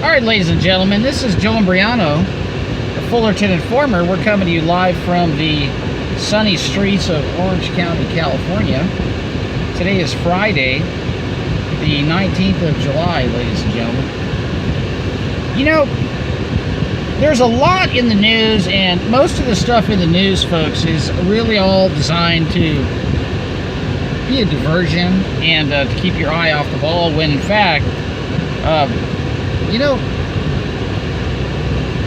Alright, ladies and gentlemen, this is Joe Imbriano, the Fullerton Informer. We're coming to you live from the sunny streets of Orange County, California. Today is Friday, the 19th of July, ladies and gentlemen. You know, there's a lot in the news, and most of the stuff in the news, folks, is really all designed to be a diversion and to keep your eye off the ball, when in fact, you know,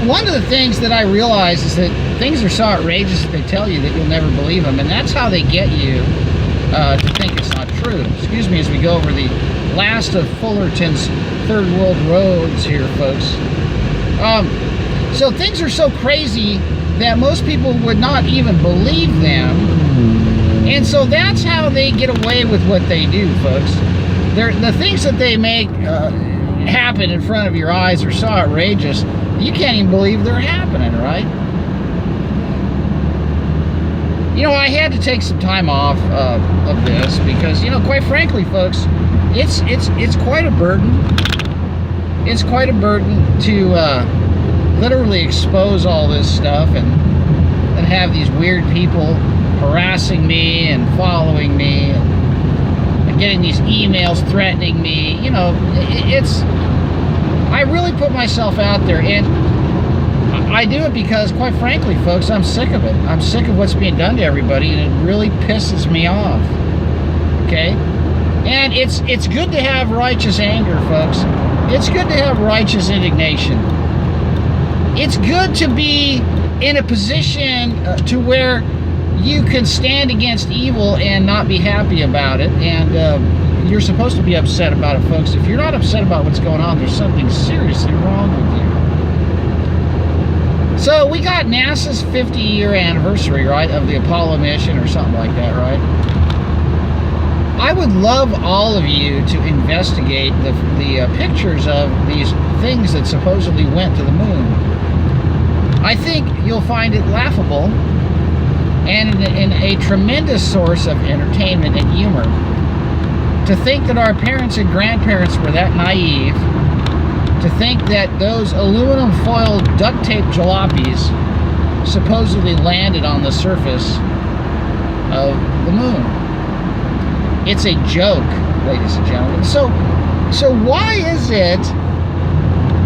one of the things that I realize is that things are so outrageous that they tell you that you'll never believe them, and that's how they get you to think it's not true. Excuse me as we go over the last of Fullerton's third world roads here, folks. So things are so crazy that most people would not even believe them, and so that's how they get away with what they do, folks. The things that they make happen in front of your eyes are so outrageous you can't even believe they're happening, right? You know, I had to take some time off of this because, you know, quite frankly, folks, it's quite a burden. It's quite a burden to literally expose all this stuff and have these weird people harassing me and following me and getting these emails threatening me. You know, I really put myself out there, and I do it because, quite frankly, folks, I'm sick of it. I'm sick of what's being done to everybody, and it really pisses me off. Okay? And it's good to have righteous anger, folks. It's good to have righteous indignation. It's good to be in a position to where you can stand against evil and not be happy about it, and you're supposed to be upset about it, folks. If you're not upset about what's going on, there's something seriously wrong with you. So we got NASA's 50-year anniversary, right, of the Apollo mission or something like that, right? I would love all of you to investigate the pictures of these things that supposedly went to the moon. I think you'll find it laughable and a tremendous source of entertainment and humor. To think that our parents and grandparents were that naive, to think that those aluminum foil duct tape jalopies supposedly landed on the surface of the moon. It's a joke, ladies and gentlemen. So why is it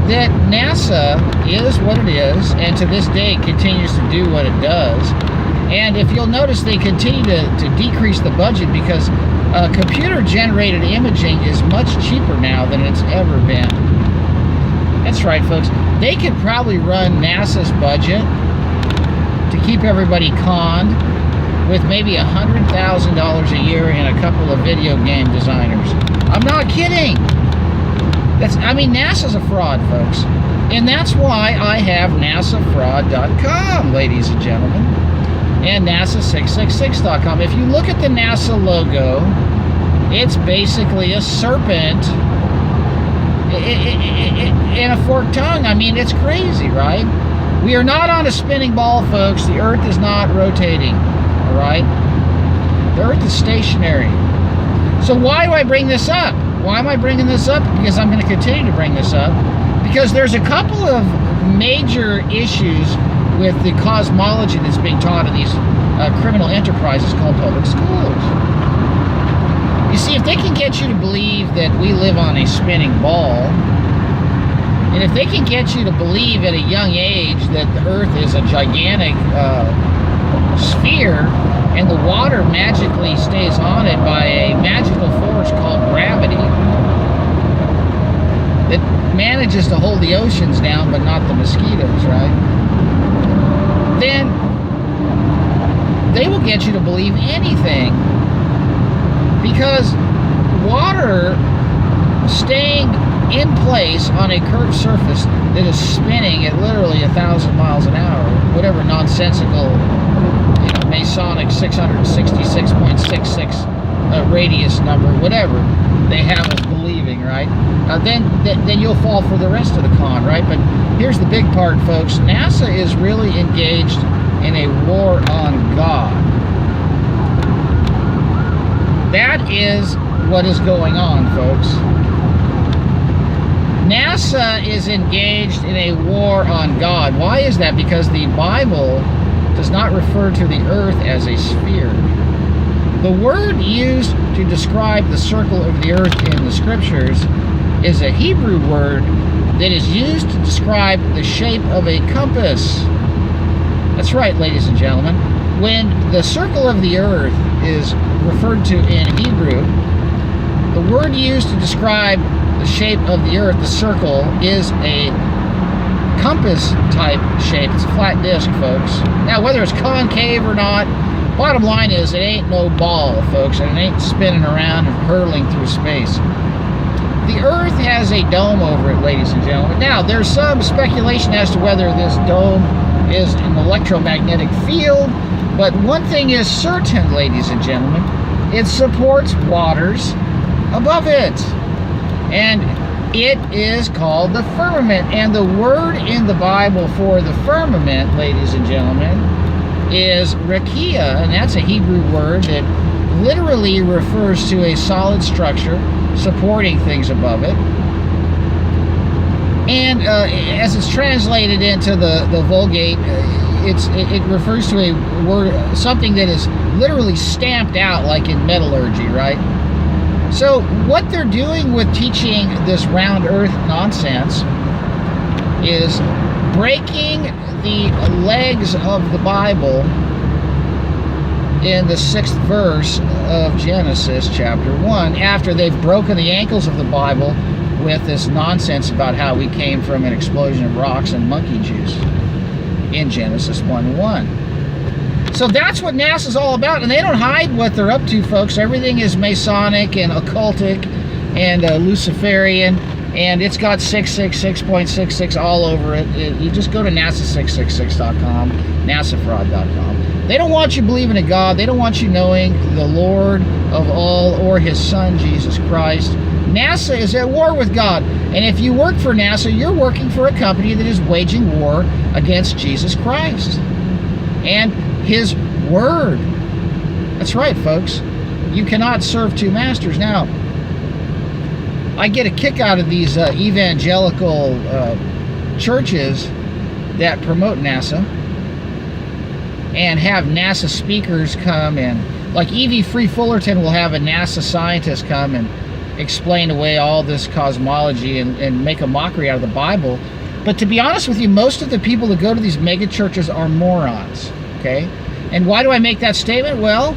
that NASA is what it is, and to this day continues to do what it does? And if you'll notice, they continue to decrease the budget because computer-generated imaging is much cheaper now than it's ever been. That's right, folks. They could probably run NASA's budget to keep everybody conned with maybe $100,000 a year and a couple of video game designers. I'm not kidding. I mean, NASA's a fraud, folks. And that's why I have NASAfraud.com, ladies and gentlemen. And NASA666.com. If you look at the NASA logo, it's basically a serpent and a forked tongue. I mean, it's crazy, right? We are not on a spinning ball, folks. The Earth is not rotating, all right? The Earth is stationary. So why do I bring this up? Why am I bringing this up? Because I'm going to continue to bring this up. Because there's a couple of major issues with the cosmology that's being taught in these criminal enterprises called public schools. You see, if they can get you to believe that we live on a spinning ball, and if they can get you to believe at a young age that the Earth is a gigantic sphere, and the water magically stays on it by a magical force called gravity that manages to hold the oceans down but not the mosquitoes, right? Then they will get you to believe anything, because water staying in place on a curved surface that is spinning at literally 1,000 miles an hour, whatever nonsensical, you know, Masonic 666.66 radius number, whatever they have us believing, right? Then you'll fall for the rest of the con, right? But here's the big part, folks. NASA is really engaged in a war on God. That is what is going on, folks. NASA NASA is engaged in a war on God. Why is that? Because the Bible does not refer to the earth as a sphere. The word used to describe the circle of the earth in the scriptures is a Hebrew word that is used to describe the shape of a compass. That's right, ladies and gentlemen. When the circle of the earth is referred to in Hebrew, the word used to describe the shape of the earth, the circle, is a compass type shape. It's a flat disc, folks. Now, whether it's concave or not, bottom line is it ain't no ball, folks, and it ain't spinning around and hurtling through space. The earth has a dome over it, ladies and gentlemen. Now, there's some speculation as to whether this dome is an electromagnetic field, but one thing is certain, ladies and gentlemen, it supports waters above it. And it is called the firmament. And the word in the Bible for the firmament, ladies and gentlemen, is rakia, and that's a Hebrew word that literally refers to a solid structure supporting things above it. And as it's translated into the Vulgate, it refers to a word, something that is literally stamped out, like in metallurgy, right? So what they're doing with teaching this round earth nonsense is breaking the legs of the Bible in the 6th verse of Genesis chapter 1, after they've broken the ankles of the Bible with this nonsense about how we came from an explosion of rocks and monkey juice in Genesis 1:1. So that's what NASA's all about, and they don't hide what they're up to, folks. Everything is Masonic and occultic and Luciferian, and it's got 666.66 all over it. You just go to NASA666.com, NASAfraud.com. They don't want you believing in God. They don't want you knowing the Lord of all or His Son, Jesus Christ. NASA is at war with God, and if you work for NASA, you're working for a company that is waging war against Jesus Christ and His Word. That's right, folks. You cannot serve two masters. Now, I get a kick out of these evangelical churches that promote NASA and have NASA speakers come, and like E.V. Free Fullerton will have a NASA scientist come and explain away all this cosmology and make a mockery out of the Bible. But to be honest with you, most of the people that go to these mega churches are morons, okay? And why do I make that statement? Well,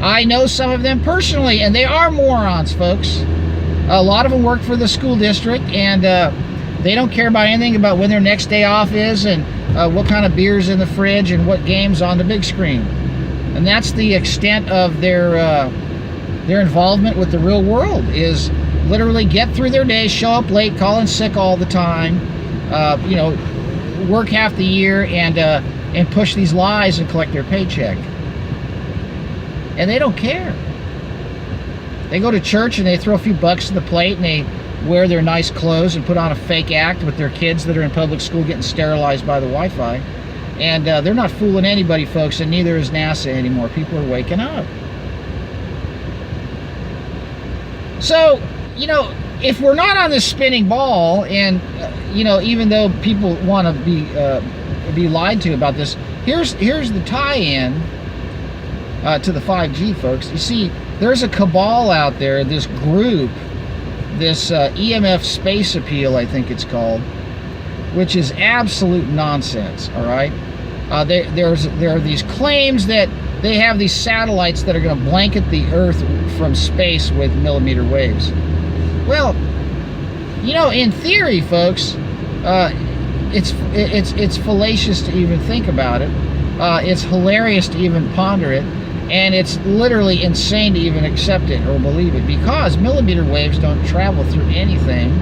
I know some of them personally, and they are morons, folks. A lot of them work for the school district, and they don't care about anything about when their next day off is, and what kind of beer's in the fridge, and what game's on the big screen. And that's the extent of their involvement with the real world, is literally get through their day, show up late, call in sick all the time, you know, work half the year, and push these lies and collect their paycheck. And they don't care. They go to church and they throw a few bucks to the plate, and they wear their nice clothes and put on a fake act with their kids that are in public school getting sterilized by the Wi-Fi. And they're not fooling anybody, folks, and neither is NASA anymore. People are waking up. So, you know, if we're not on this spinning ball, and, you know, even though people want to be lied to about this, here's the tie-in to the 5G, folks. You see, there's a cabal out there, this group, this EMF Space Appeal, I think it's called, which is absolute nonsense, all right? There are these claims that they have these satellites that are going to blanket the Earth from space with millimeter waves. Well, you know, in theory, folks, it's fallacious to even think about it. It's hilarious to even ponder it. And it's literally insane to even accept it or believe it, because millimeter waves don't travel through anything.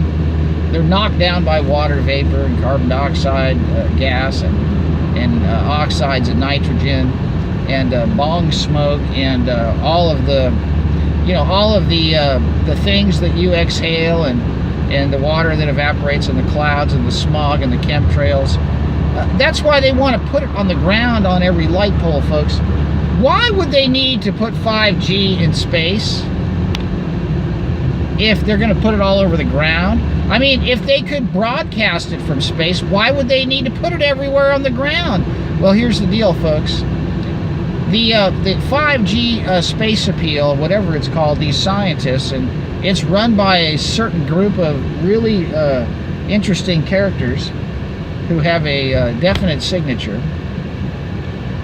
They're knocked down by water vapor and carbon dioxide gas and oxides of nitrogen and bong smoke and all of the, you know, all of the things that you exhale, and the water that evaporates in the clouds and the smog and the chemtrails. That's why they want to put it on the ground on every light pole, folks. Why would they need to put 5G in space if they're going to put it all over the ground? I mean, if they could broadcast it from space, why would they need to put it everywhere on the ground? Well, here's the deal, folks. The 5G space appeal, whatever it's called, these scientists, and it's run by a certain group of really interesting characters who have a definite signature.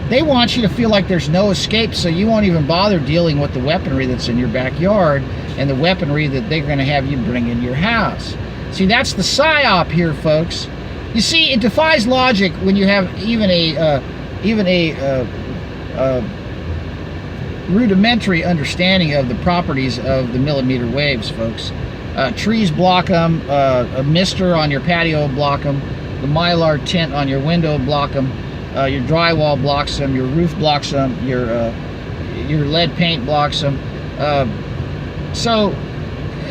They want you to feel like there's no escape, so you won't even bother dealing with the weaponry that's in your backyard and the weaponry that they're going to have you bring into your house. See, that's the psyop here, folks. You see, it defies logic when you have even a rudimentary understanding of the properties of the millimeter waves, folks. Trees block them, a mister on your patio block them, the mylar tint on your window block them, your drywall blocks them, your roof blocks them, your lead paint blocks them. So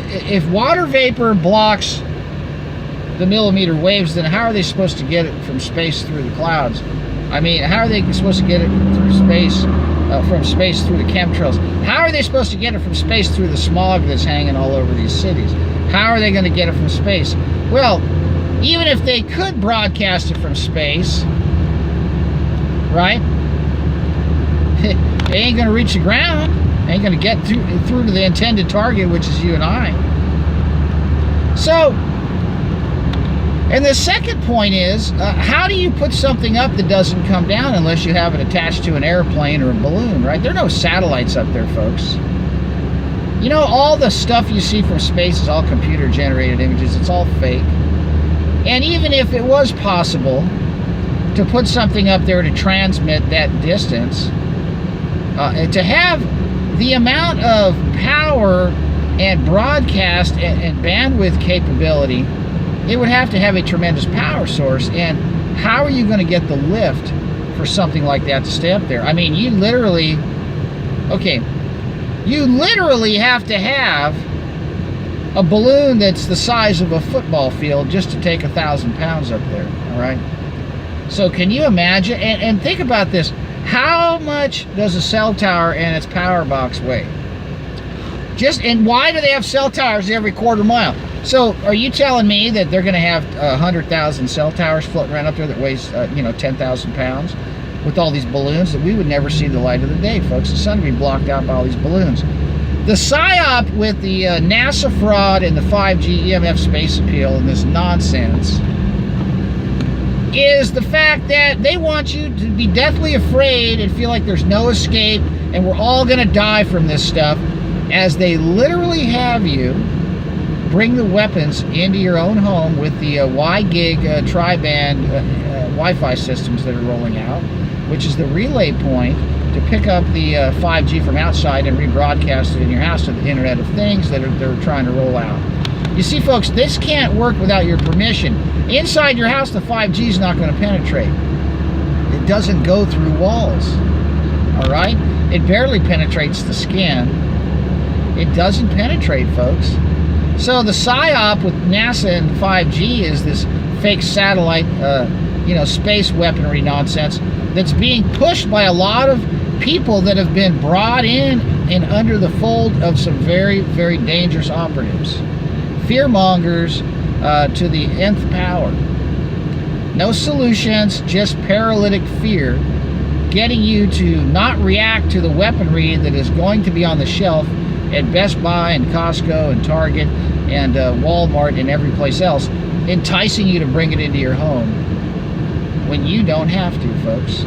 if water vapor blocks the millimeter waves, then how are they supposed to get it from space through the clouds? I mean, how are they supposed to get it through space, from space through the chemtrails? How are they supposed to get it from space through the smog that's hanging all over these cities? How are they going to get it from space? Well, even if they could broadcast it from space, right? They ain't going to reach the ground. They ain't going to get through to the intended target, which is you and I. So, and the second point is, how do you put something up that doesn't come down unless you have it attached to an airplane or a balloon, right? There are no satellites up there, folks. You know, all the stuff you see from space is all computer-generated images. It's all fake. And even if it was possible to put something up there to transmit that distance, to have the amount of power and broadcast and bandwidth capability, it would have to have a tremendous power source. And how are you going to get the lift for something like that to stay up there? I mean, you literally have to have a balloon that's the size of a football field just to take 1,000 pounds up there, all right? So can you imagine, and think about this, how much does a cell tower and its power box weigh? And why do they have cell towers every quarter mile? So are you telling me that they're going to have 100,000 cell towers floating around up there that weighs 10,000 pounds with all these balloons that we would never see the light of the day, folks? The sun would be blocked out by all these balloons. The psyop with the NASA fraud and the 5G EMF space appeal and this nonsense is the fact that they want you to be deathly afraid and feel like there's no escape and we're all going to die from this stuff, as they literally have you bring the weapons into your own home with the Y-gig tri-band Wi-Fi systems that are rolling out, which is the relay point to pick up the 5G from outside and rebroadcast it in your house to the Internet of Things that they're trying to roll out. You see, folks, this can't work without your permission. Inside your house, the 5G is not going to penetrate. It doesn't go through walls, all right? It barely penetrates the skin. It doesn't penetrate, folks. So the psyop with NASA and 5G is this fake satellite, space weaponry nonsense that's being pushed by a lot of people that have been brought in and under the fold of some very, very dangerous operatives. Fearmongers to the nth power. No solutions, just paralytic fear, getting you to not react to the weaponry that is going to be on the shelf at Best Buy and Costco and Target and Walmart and every place else, enticing you to bring it into your home when you don't have to, folks.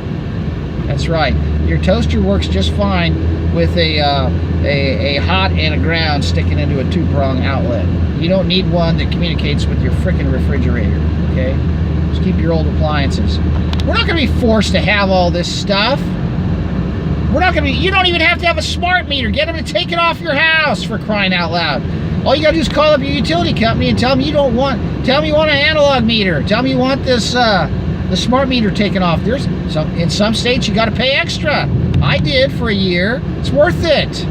That's right. Your toaster works just fine with a hot and a ground sticking into a two-prong outlet. You don't need one that communicates with your frickin' refrigerator, okay? Just keep your old appliances. We're not going to be forced to have all this stuff. We're not going to be, you don't even have to have a smart meter. Get them to take it off your house, for crying out loud. All you got to do is call up your utility company and tell them you want an analog meter. Tell them you want this, the smart meter taken off. In some states you got to pay extra. I did for a year. It's worth it.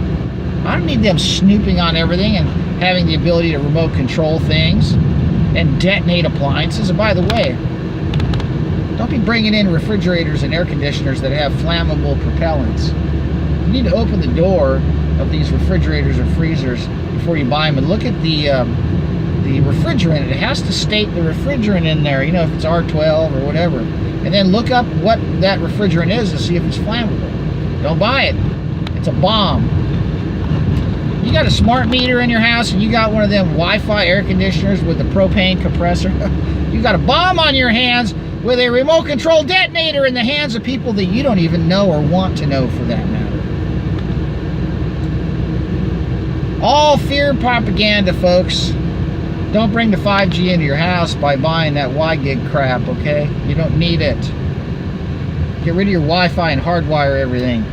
I don't need them snooping on everything and having the ability to remote control things and detonate appliances. And by the way, don't be bringing in refrigerators and air conditioners that have flammable propellants. You need to open the door of these refrigerators or freezers before you buy them and look at the the refrigerant. It has to state the refrigerant in there, you know, if it's R12 or whatever. And then look up what that refrigerant is and see if it's flammable. Don't buy it. It's a bomb. You got a smart meter in your house and you got one of them Wi-Fi air conditioners with the propane compressor. You got a bomb on your hands with a remote control detonator in the hands of people that you don't even know or want to know, for that matter. All fear propaganda, folks. Don't bring the 5G into your house by buying that WiGig crap, okay? You don't need it. Get rid of your Wi-Fi and hardwire everything.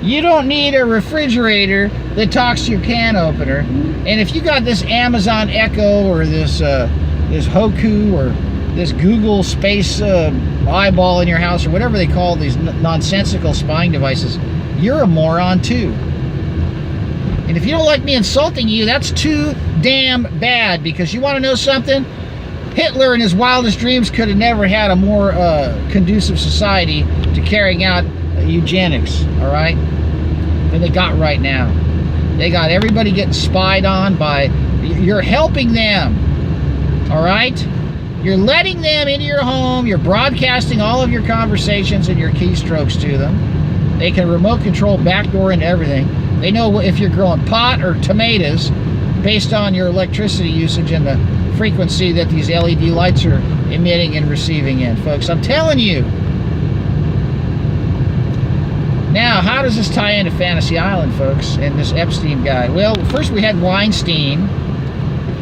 You don't need a refrigerator that talks to your can opener. And if you got this Amazon Echo or this Hoku or this Google Space eyeball in your house or whatever they call these nonsensical spying devices, you're a moron too. And if you don't like me insulting you, that's too damn bad, because you want to know something? Hitler in his wildest dreams could have never had a more conducive society to carrying out eugenics, all right, than they got right now. They got everybody getting spied on by, you're helping them, all right? You're letting them into your home, you're broadcasting all of your conversations and your keystrokes to them. They can remote control backdoor into everything. They know if you're growing pot or tomatoes based on your electricity usage and the frequency that these LED lights are emitting and receiving in, folks. I'm telling you. Now, how does this tie into Fantasy Island, folks, and this Epstein guy? Well, first we had Weinstein,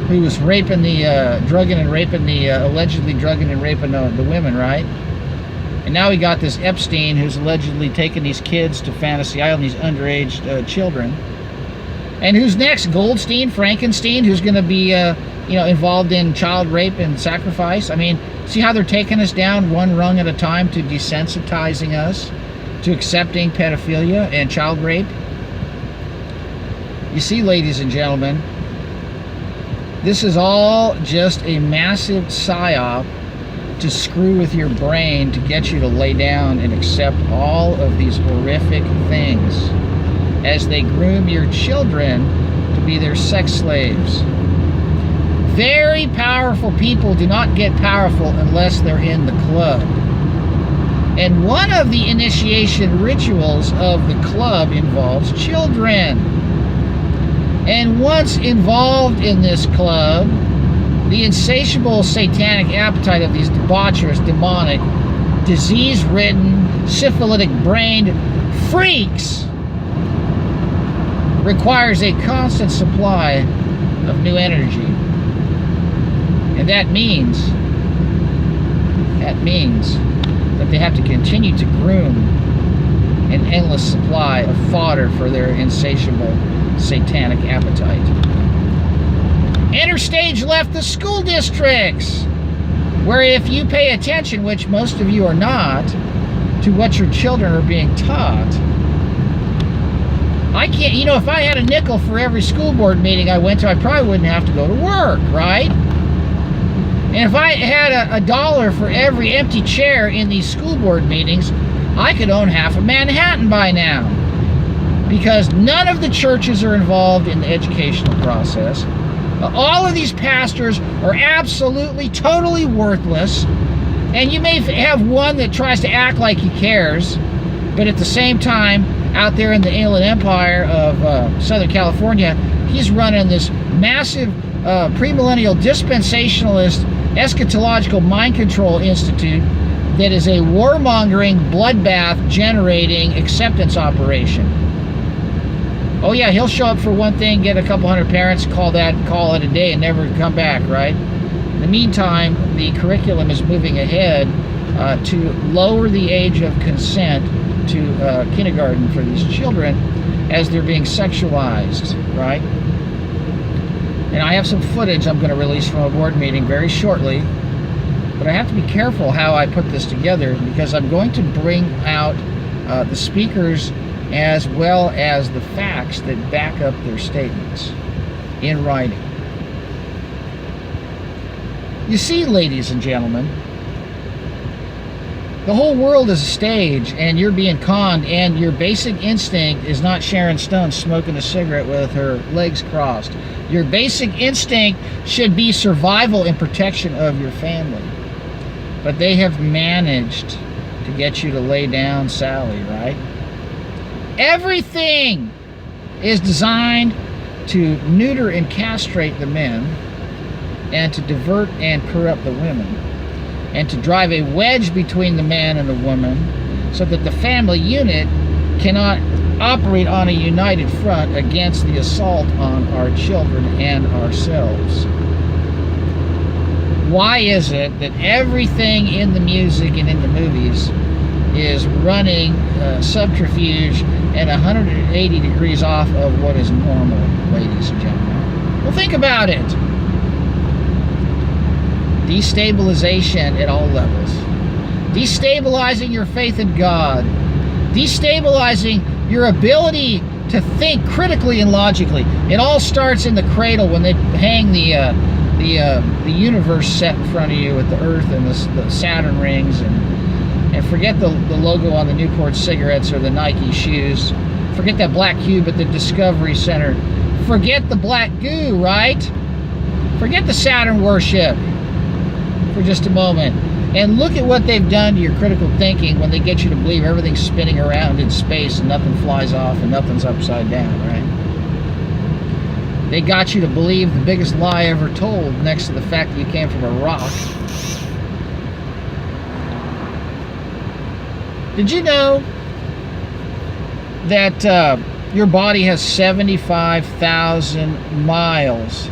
who was raping the, allegedly drugging and raping the women, right? And now we got this Epstein, who's allegedly taking these kids to Fantasy Island, these underage children. And who's next? Goldstein, Frankenstein, who's going to be, involved in child rape and sacrifice. I mean, see how they're taking us down one rung at a time to desensitizing us to accepting pedophilia and child rape? You see, ladies and gentlemen, this is all just a massive psyop to screw with your brain to get you to lay down and accept all of these horrific things as they groom your children to be their sex slaves. Very powerful people do not get powerful unless they're in the club. And one of the initiation rituals of the club involves children. And once involved in this club, the insatiable satanic appetite of these debaucherous, demonic, disease-ridden, syphilitic-brained freaks requires a constant supply of new energy. And that means that they have to continue to groom an endless supply of fodder for their insatiable satanic appetite. Enter stage left, the school districts, where if you pay attention, which most of you are not, to what your children are being taught, I can't, if I had a nickel for every school board meeting I went to, I probably wouldn't have to go to work, right? And if I had a dollar for every empty chair in these school board meetings, I could own half of Manhattan by now. Because none of the churches are involved in the educational process. All of these pastors are absolutely, totally worthless. And you may have one that tries to act like he cares, but at the same time, out there in the Inland Empire of Southern California, he's running this massive premillennial dispensationalist eschatological mind control institute that is a warmongering, bloodbath generating acceptance operation. Oh yeah, he'll show up for one thing, get a couple hundred parents, call it a day, and never come back, right? In the meantime, the curriculum is moving ahead to lower the age of consent to kindergarten for these children as they're being sexualized, right? And I have some footage I'm going to release from a board meeting very shortly, but I have to be careful how I put this together, because I'm going to bring out the speakers as well as the facts that back up their statements in writing. You see, ladies and gentlemen, the whole world is a stage, and you're being conned, and your basic instinct is not Sharon Stone smoking a cigarette with her legs crossed. Your basic instinct should be survival and protection of your family. But they have managed to get you to lay down Sally, right? Everything is designed to neuter and castrate the men, and to divert and corrupt the women, and to drive a wedge between the man and the woman, so that the family unit cannot operate on a united front against the assault on our children and ourselves. Why is it that everything in the music and in the movies is running subterfuge and 180 degrees off of what is normal, ladies and gentlemen? Well, think about it. Destabilization at all levels. Destabilizing your faith in God. Destabilizing your ability to think critically and logically. It all starts in the cradle when they hang the universe set in front of you with the Earth and the Saturn rings, and forget the logo on the Newport cigarettes or the Nike shoes. Forget that black cube at the Discovery Center. Forget the black goo, right? Forget the Saturn worship for just a moment. And look at what they've done to your critical thinking when they get you to believe everything's spinning around in space and nothing flies off and nothing's upside down, right? They got you to believe the biggest lie ever told, next to the fact that you came from a rock. Did you know that your body has 75,000 miles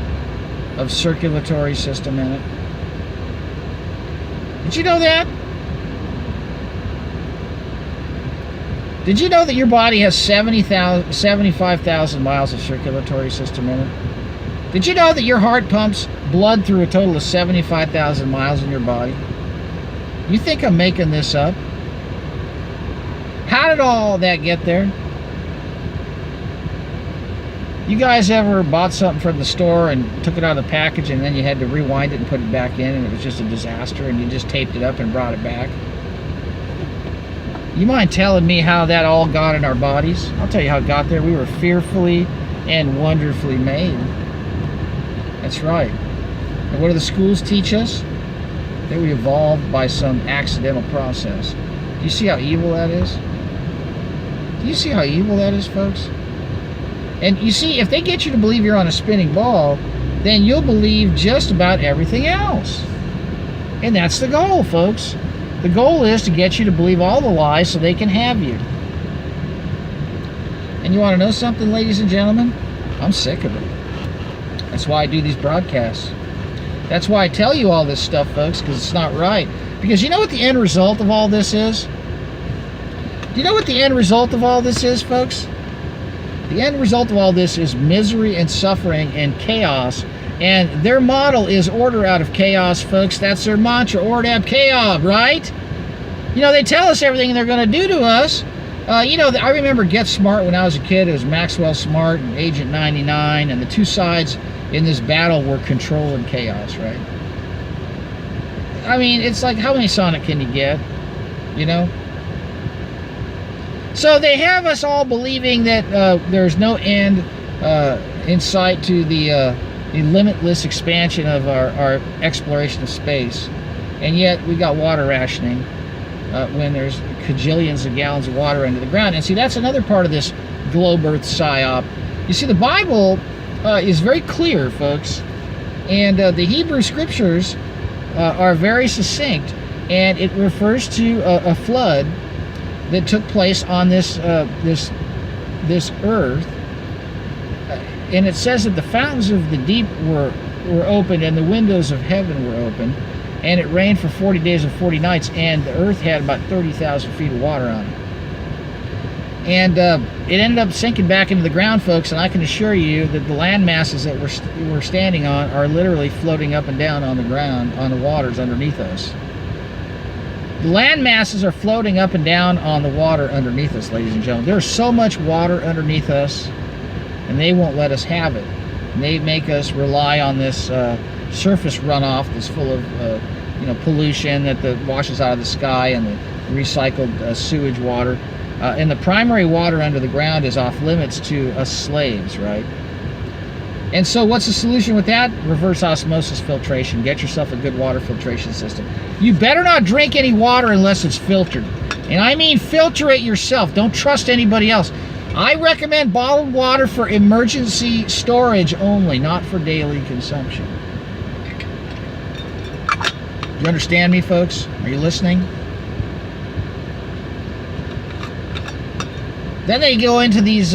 of circulatory system in it? Did you know that? Did you know that your body has 75,000 miles of circulatory system in it? Did you know that your heart pumps blood through a total of 75,000 miles in your body? You think I'm making this up? How did all that get there? You guys ever bought something from the store and took it out of the package and then you had to rewind it and put it back in and it was just a disaster and you just taped it up and brought it back? You mind telling me how that all got in our bodies? I'll tell you how it got there. We were fearfully and wonderfully made. That's right. And what do the schools teach us? That we evolved by some accidental process. Do you see how evil that is? Do you see how evil that is, folks? And you see, if they get you to believe you're on a spinning ball, then you'll believe just about everything else. And that's the goal, folks. The goal is to get you to believe all the lies so they can have you. And you want to know something, ladies and gentlemen? I'm sick of it. That's why I do these broadcasts. That's why I tell you all this stuff, folks, because it's not right. Because you know what the end result of all this is? Do you know what the end result of all this is, folks? The end result of all this is misery and suffering and chaos. And their model is order out of chaos, folks. That's their mantra, order ab chaos, right? You know, they tell us everything they're going to do to us. You know, I remember Get Smart when I was a kid. It was Maxwell Smart and Agent 99. And the two sides in this battle were control and chaos, right? I mean, it's like, how many Sonic can you get? You know? So they have us all believing that there's no end in sight to the limitless expansion of our exploration of space. And yet we got water rationing when there's cajillions of gallons of water under the ground. And see, that's another part of this globe earth psyop. You see, the Bible is very clear, folks. And the Hebrew scriptures are very succinct. And it refers to a flood that took place on this earth, and it says that the fountains of the deep were opened and the windows of heaven were opened, and it rained for 40 days and 40 nights, and the earth had about 30,000 feet of water on it. And it ended up sinking back into the ground, folks, and I can assure you that the land masses that we're standing on are literally floating up and down on the ground, on the waters underneath us. The land masses are floating up and down on the water underneath us, ladies and gentlemen. There's so much water underneath us, and they won't let us have it. And they make us rely on this surface runoff that's full of pollution that washes out of the sky, and the recycled sewage water. And the primary water under the ground is off limits to us slaves, right? And so what's the solution with that? Reverse osmosis filtration. Get yourself a good water filtration system. You better not drink any water unless it's filtered. And I mean filter it yourself. Don't trust anybody else. I recommend bottled water for emergency storage only, not for daily consumption. Do you understand me, folks? Are you listening? Then they go into these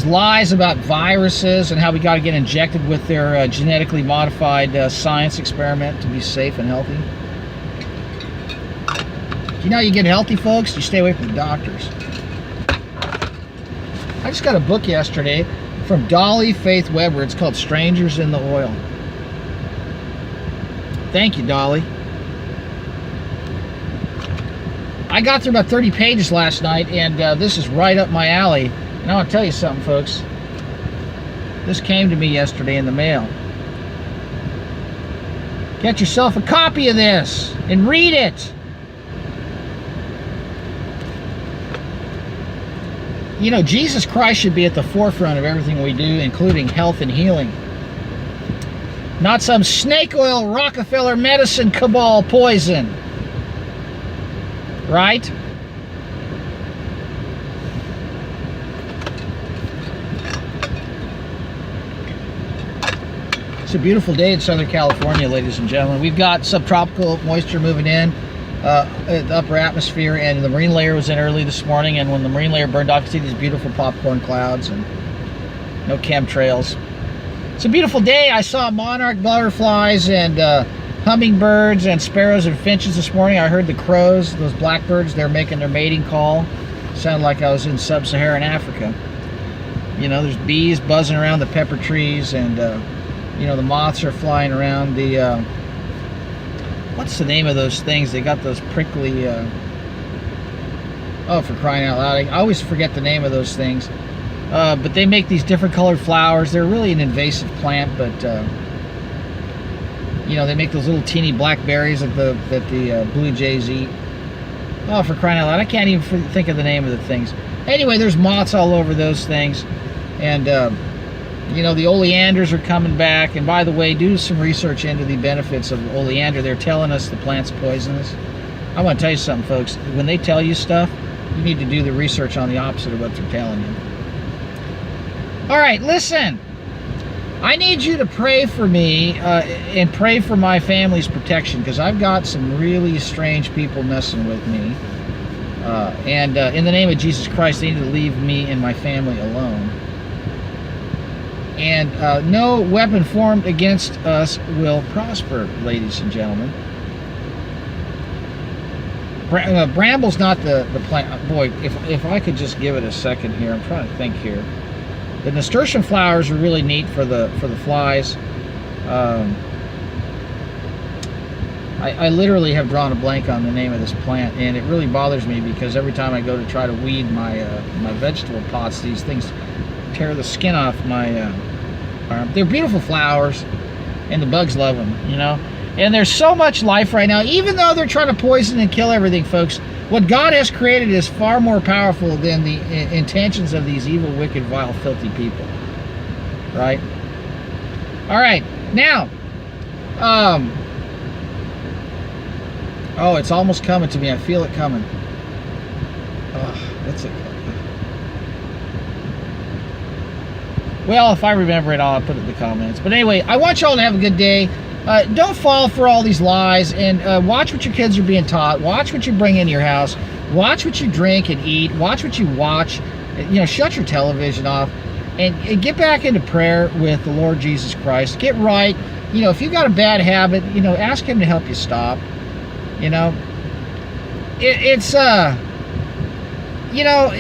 lies about viruses and how we got to get injected with their genetically modified science experiment to be safe and healthy. You know how you get healthy, folks? You stay away from the doctors. I just got a book yesterday from Dolly Faith Weber. It's called Strangers in the Oil. Thank you, Dolly. I got through about 30 pages last night, and this is right up my alley. And I want to tell you something, folks. This came to me yesterday in the mail. Get yourself a copy of this and read it. You know, Jesus Christ should be at the forefront of everything we do, including health and healing. Not some snake oil Rockefeller medicine cabal poison. Right? It's a beautiful day in Southern California, ladies and gentlemen. We've got subtropical moisture moving in the upper atmosphere, and the marine layer was in early this morning, and when the marine layer burned off, you see these beautiful popcorn clouds and no chemtrails. It's a beautiful day. I saw monarch butterflies and hummingbirds and sparrows and finches this morning. I heard the crows, those blackbirds, they're making their mating call. Sounded like I was in sub-Saharan Africa. You know, there's bees buzzing around the pepper trees, and you know, the moths are flying around the what's the name of those things? They got those prickly oh, for crying out loud, I always forget the name of those things. But they make these different colored flowers. They're really an invasive plant, but you know, they make those little teeny blackberries that the blue jays eat. Oh, for crying out loud, I can't even think of the name of the things. Anyway, there's moths all over those things, and you know, the oleanders are coming back. And by the way, do some research into the benefits of oleander. They're telling us the plant's poisonous. I want to tell you something, folks. When they tell you stuff, you need to do the research on the opposite of what they're telling you. All right, listen. I need you to pray for me and pray for my family's protection, because I've got some really strange people messing with me. And in the name of Jesus Christ, they need to leave me and my family alone. And no weapon formed against us will prosper, ladies and gentlemen. Bramble's not the plant. Boy, if I could just give it a second here. I'm trying to think here. The nasturtium flowers are really neat for the flies. I literally have drawn a blank on the name of this plant, and it really bothers me because every time I go to try to weed my my vegetable pots, these things tear the skin off my arm. They're beautiful flowers, and the bugs love them, you know. And there's so much life right now, even though they're trying to poison and kill everything, folks. What God has created is far more powerful than the intentions of these evil, wicked, vile, filthy people. Right? All right. Now, oh, it's almost coming to me. I feel it coming. Oh, that's it. Well, if I remember it, I'll put it in the comments. But anyway, I want y'all to have a good day. Don't fall for all these lies, and watch what your kids are being taught. Watch what you bring into your house. Watch what you drink and eat. Watch what you watch. You know, shut your television off, and get back into prayer with the Lord Jesus Christ. Get right. You know, if you've got a bad habit, you know, ask Him to help you stop. You know, it's you know,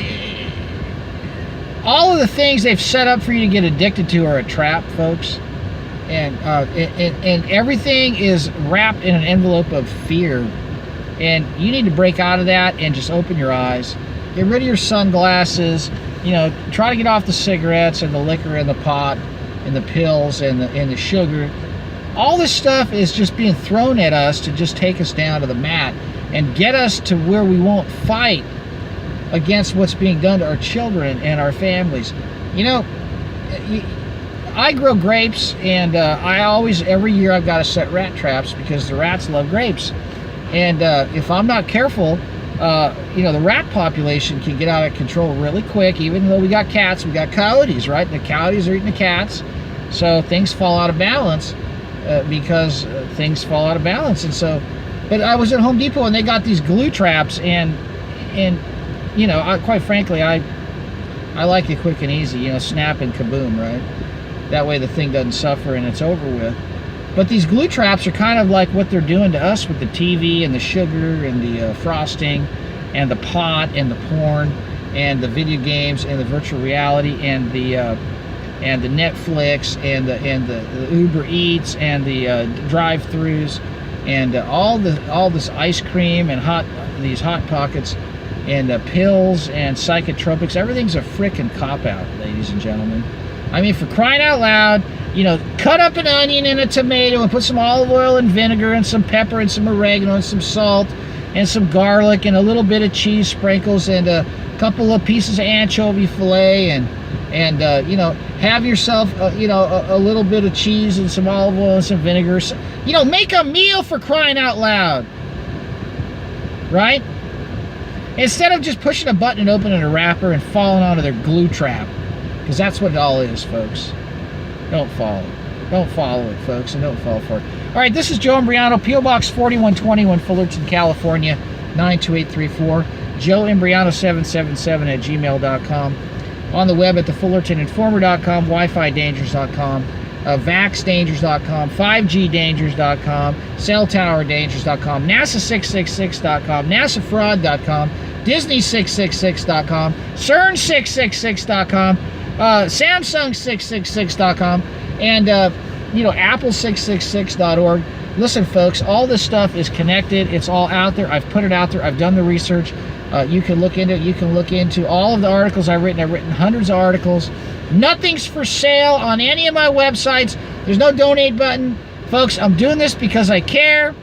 all of the things they've set up for you to get addicted to are a trap, folks. And everything is wrapped in an envelope of fear, and you need to break out of that and just open your eyes. Get rid of your sunglasses. You know, try to get off the cigarettes and the liquor and the pot and the pills and the sugar. All this stuff is just being thrown at us to just take us down to the mat and get us to where we won't fight against what's being done to our children and our families. You know, I grow grapes, and every year I've got to set rat traps because the rats love grapes. And if I'm not careful, the rat population can get out of control really quick. Even though we got cats, we got coyotes, right? The coyotes are eating the cats, so things fall out of balance because things fall out of balance. And so, but I was at Home Depot and they got these glue traps, and quite frankly, I like it quick and easy. Snap and kaboom, right? That way the thing doesn't suffer and it's over with. But these glue traps are kind of like what they're doing to us with the TV and the sugar and the frosting and the pot and the porn and the video games and the virtual reality and the Netflix and the Uber Eats and the drive-throughs and all this ice cream and these hot pockets and pills and psychotropics. Everything's a frickin' cop-out, ladies and gentlemen. I mean, for crying out loud, cut up an onion and a tomato and put some olive oil and vinegar and some pepper and some oregano and some salt and some garlic and a little bit of cheese sprinkles and a couple of pieces of anchovy fillet and have yourself a little bit of cheese and some olive oil and some vinegar. Make a meal, for crying out loud, right? Instead of just pushing a button and opening a wrapper and falling onto their glue trap, because that's what it all is, folks. Don't follow it, folks, and don't fall for it. All right, this is Joe Imbriano, PO Box 4121, Fullerton, California, 92834. JoeImbriano777 @gmail.com. On the web at thefullertoninformer.com, WiFiDangers.com, VaxDangers.com, 5GDangers.com, CellTowerDangers.com, NASA666.com, NASAFraud.com, Disney666.com, CERN666.com, Samsung666.com, and Apple666.org. Listen, folks, all this stuff is connected. It's all out there. I've put it out there. I've done the research. You can look into it. You can look into all of the articles I've written. I've written hundreds of articles. Nothing's for sale on any of my websites. There's no donate button. Folks, I'm doing this because I care,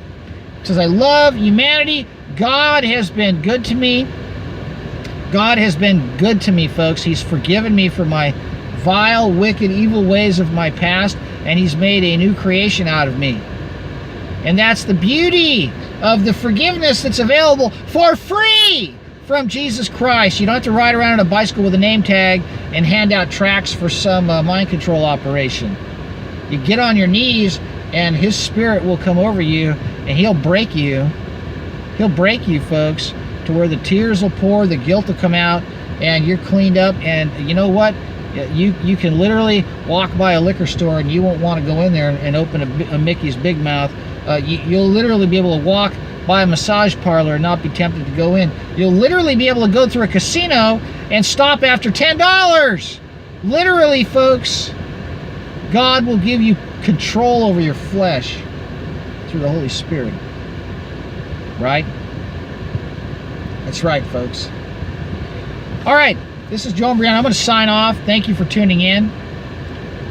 because I love humanity. God has been good to me. God has been good to me, folks. He's forgiven me for my vile, wicked, evil ways of my past, and He's made a new creation out of me. And that's the beauty of the forgiveness that's available for free from Jesus Christ. You don't have to ride around on a bicycle with a name tag and hand out tracts for some mind control operation. You get on your knees and His Spirit will come over you and He'll break you. He'll break you, folks, to where the tears will pour, the guilt will come out, and you're cleaned up. And you know what? You can literally walk by a liquor store and you won't want to go in there and open a Mickey's Big Mouth. You'll literally be able to walk by a massage parlor and not be tempted to go in. You'll literally be able to go through a casino and stop after $10. Literally, folks. God will give you control over your flesh through the Holy Spirit. Right? That's right, folks. All right. This is Joe Imbriano. I'm going to sign off. Thank you for tuning in.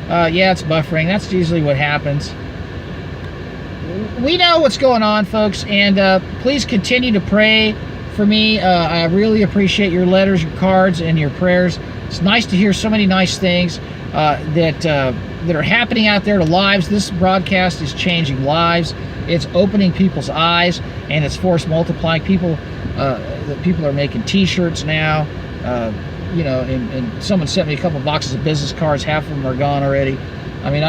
Yeah, it's buffering. That's usually what happens. We know what's going on, folks, and please continue to pray for me. I really appreciate your letters, your cards, and your prayers. It's nice to hear so many nice things that are happening out there to lives. This broadcast is changing lives. It's opening people's eyes, and it's force multiplying. People are making T-shirts now. And someone sent me a couple boxes of business cards. Half of them are gone already. I mean,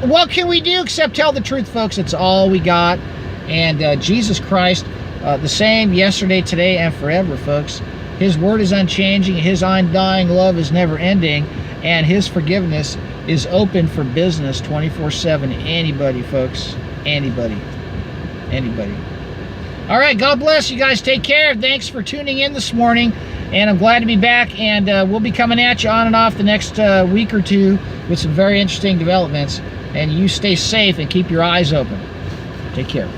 what can we do except tell the truth, folks? It's all we got. And Jesus Christ, the same yesterday, today, and forever, folks. His word is unchanging. His undying love is never ending. And His forgiveness is open for business 24/7. Anybody, folks. Anybody. All right, God bless you guys. Take care. Thanks for tuning in this morning. And I'm glad to be back, and we'll be coming at you on and off the next week or two with some very interesting developments. And you stay safe and keep your eyes open. Take care.